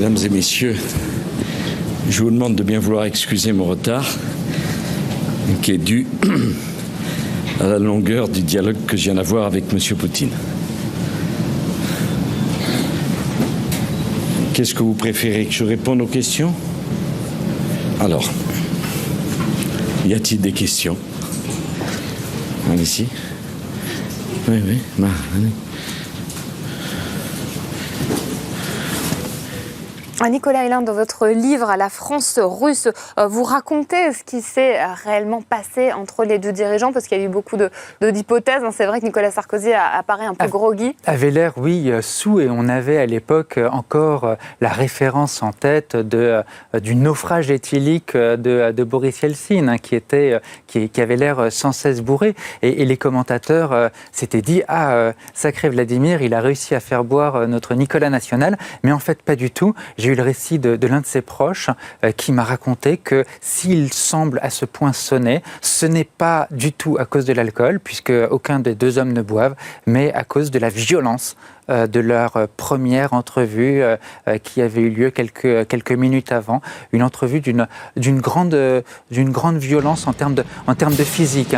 Mesdames et messieurs, je vous demande de bien vouloir excuser mon retard, qui est dû à la longueur du dialogue que je viens d'avoir avec M. Poutine. Qu'est-ce que vous préférez, que je réponde aux questions? Alors, y a-t-il des questions? Allez-y. Oui, allez. Nicolas Hulin, dans votre livre « À la France russe », vous racontez ce qui s'est réellement passé entre les deux dirigeants, parce qu'il y a eu beaucoup d'hypothèses. C'est vrai que Nicolas Sarkozy apparaît un peu groggy. Avait l'air, oui, saoul, et on avait à l'époque encore la référence en tête du naufrage éthylique de Boris Yeltsin, qui avait l'air sans cesse bourré. Et les commentateurs s'étaient dit « Ah, sacré Vladimir, il a réussi à faire boire notre Nicolas national », mais en fait pas du tout. J'ai eu le récit de l'un de ses proches qui m'a raconté que s'il semble à ce point sonner, ce n'est pas du tout à cause de l'alcool, puisque aucun des deux hommes ne boivent, mais à cause de la violence de leur première entrevue qui avait eu lieu quelques minutes avant, une entrevue d'une grande violence en termes de physique.